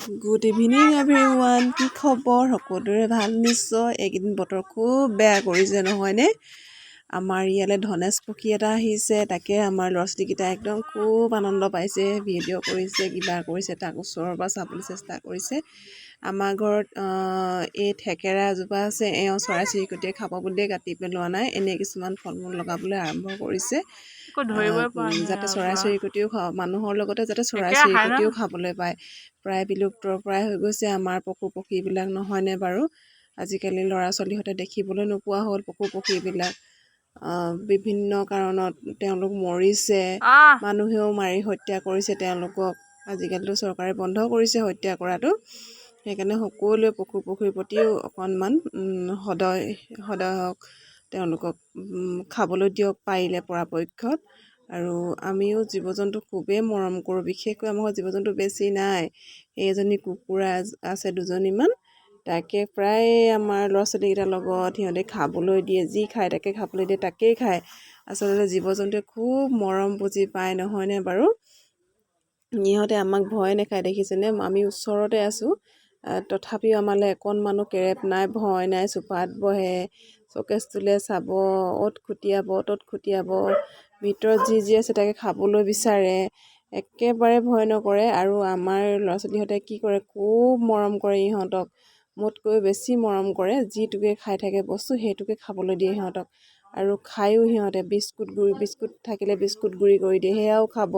Good evening everyone. কি খবৰ? সকলোৰে ভাল নিশ্চয়। এইকেইদিন বতৰ খুব বেয়া কৰিছে নহয়নে? আমাৰ ইয়ালৈ ধনেশ পক্ষী এটা আহিছে, তাকে আমাৰ ল'ৰা ছোৱালীকেইটা একদম খুব আনন্দ পাইছে, ভিডিঅ' কৰিছে, কিবা কৰিছে, তাক ওচৰৰ পৰা চাবলৈ চেষ্টা কৰিছে। আমাৰ ঘৰত এই থেকেৰা এজোপা আছে, এওঁ চৰাই চিৰিকটিয়ে খাব বুলিয়ে কাটি পেলোৱা নাই, এনে কিছুমান ফল মূল লগাবলৈ আৰম্ভ কৰিছে, যাতে চৰাই চিৰিকটিও মানুহৰ লগতে যাতে চৰাই চিৰিকটিও খাবলৈ পায়। প্ৰায় বিলুপ্তৰ প্ৰায় হৈ গৈছে আমাৰ পশু পক্ষীবিলাক নহয়নে বাৰু? আজিকালি ল'ৰা ছোৱালীহঁতে দেখিবলৈ নোপোৱা হ'ল পশু পক্ষীবিলাক। বিভিন্ন কাৰণত তেওঁলোক মৰিছে, মানুহেও মাৰি হত্যা কৰিছে তেওঁলোকক। আজিকালিতো চৰকাৰে বন্ধ কৰিছে হত্যা কৰাটো, সেইকাৰণে সকলোৱে পশু পক্ষীৰ প্ৰতিও অকণমান সদয় হওক, তেওঁলোকক খাবলৈ দিয়ক পাৰিলে পৰাপক্ষত। আৰু আমিও জীৱ জন্তু খুবেই মৰম কৰোঁ, বিশেষকৈ আমাৰ জীৱ জন্তু বেছি নাই, এজনী কুকুৰা আছে, দুজনীমান, তাকে প্ৰায় আমাৰ ল'ৰা ছোৱালীকেইটাৰ লগত সিহঁতে খাবলৈ দিয়ে, যি খায় তাকে খাবলৈ দিয়ে, তাকেই খায়। আচলতে জীৱ জন্তুৱে খুব মৰম বুজি পায় নহয়নে বাৰু? সিহঁতে আমাক ভয় নাখায়, দেখিছেনে? আমি ওচৰতে আছোঁ, তথাপিও আমালৈ অকণমানো কেৰেপ নাই, ভয় নাই, চোফাত বহে, চকেচ তোলে, চাব, অ'ত খুটিয়াব ত'ত খুটিয়াব, ভিতৰত যি যি আছে তাকে খাবলৈ বিচাৰে, একেবাৰে ভয় নকৰে। আৰু আমাৰ ল'ৰা ছোৱালীহঁতে কি কৰে, খুব মৰম কৰে ইহঁতক, মোতকৈ বেছি মৰম কৰে, যিটোকে খাই থাকে বস্তু সেইটোকে খাবলৈ দিয়ে সিহঁতক। আৰু খায়ো সিহঁতে বিস্কুট থাকিলে বিস্কুট গুড়ি কৰি দিয়ে, সেয়াও খাব,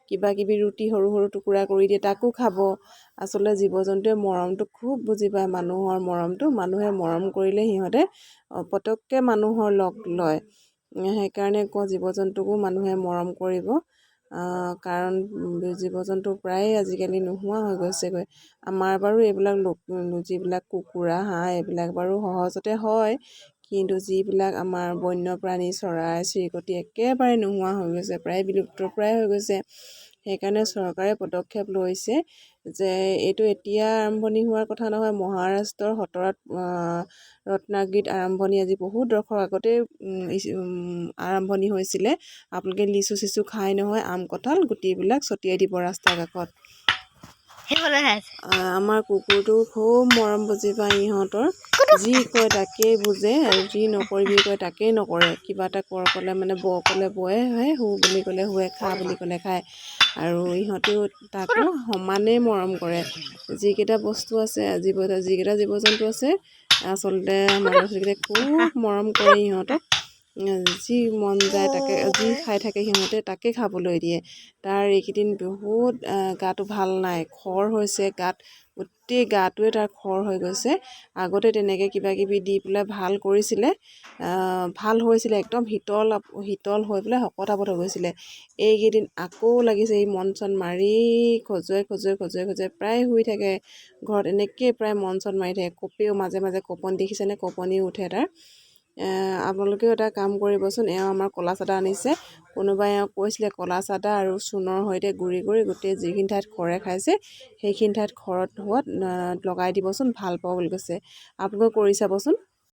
কিবা কিবি ৰুটি সৰু সৰু টুকুৰা কৰি দিয়ে তাকো খাব। আচলতে জীৱ জন্তুৱে মৰমটো খুব বুজি পায়, মানুহৰ মৰমটো। মানুহে মৰম কৰিলে সিহঁতে পটককৈ মানুহৰ লগ লয়। সেইকাৰণে কওঁ জীৱ জন্তুকো মানুহে মৰম কৰিব, কাৰণ জীৱ জন্তু প্ৰায়ে আজিকালি নোহোৱা হৈ গৈছেগৈ। আমাৰ বাৰু এইবিলাক যিবিলাক কুকুৰা হাঁহ এইবিলাক বাৰু সহজতে হয়, কিন্তু যিবিলাক আমাৰ বন্যপ্ৰাণী চৰাই চিৰিকটি একেবাৰে নোহোৱা হৈ গৈছে, প্ৰায় বিলুপ্তৰ প্ৰায় হৈ গৈছে। সেইকাৰণে চৰকাৰে পদক্ষেপ লৈছে যে এইটো এতিয়া আৰম্ভণি হোৱাৰ কথা নহয়, মহাৰাষ্ট্ৰৰ হতৰাত ৰত্নাগিৰিত আৰম্ভণি, আজি বহুত দশক আগতেই আৰম্ভণি হৈছিলে। আপোনালোকে লিচু চিচু খাই নহয়, আম কঁঠাল গুটিবিলাক ছটিয়াই দিব ৰাস্তা কাষত। আমাৰ কুকুৰটো খুব মৰম বুজি পায় ইহঁতৰ, যি কয় তাকেই বুজে, আৰু যি নকৰিবি কয় তাকেই নকৰে। কিবা এটা ক'লে মানে ক'লে বয়ে হয়, শু বুলি ক'লে শুৱে, খা বুলি ক'লে খায়। আৰু ইহঁতেও তাকো সমানেই মৰম কৰে। যিকেইটা বস্তু আছে, যিকেইটা জীৱ জন্তু আছে, আচলতে আমাৰ ল'ৰা ছোৱালীকেইটাই খুব মৰম কৰে ইহঁতক। যি মন যায় তাকে, যি খাই থাকে সিহঁতে তাকে খাবলৈ দিয়ে। তাৰ এইকেইদিন বহুত গাটো ভাল নাই, খৰ হৈছে গাত, গোটেই গাটোৱে তাৰ খৰ হৈ গৈছে। আগতে তেনেকৈ কিবা কিবি দি পেলাই ভাল কৰিছিলে, ভাল হৈছিলে, একদম শীতল হৈ পেলাই শকত আবত হৈ গৈছিলে। এইকেইদিন আকৌ লাগিছে, এই মন চন মাৰি খজুৱাই প্ৰায় শুই থাকে ঘৰত, এনেকৈ প্ৰায় মন চন মাৰি থাকে, কপেও মাজে মাজে, কপনি দেখিছেনে, কপনিও উঠে তাৰ। আপোনালোকেও এটা কাম কৰিবচোন, এওঁ আমাৰ ক'লা চাদা আনিছে, কোনোবাই এওঁ কৈছিলে ক'লা চাদা আৰু চূণৰ সৈতে গুড়ি কৰি গোটেই যিখিনি ঠাইত খৰে খাইছে সেইখিনি ঠাইত খৰত হোৱাত লগাই দিবচোন, ভাল পাব বুলি কৈছে। আপোনালোকে কৰি চাবচোন।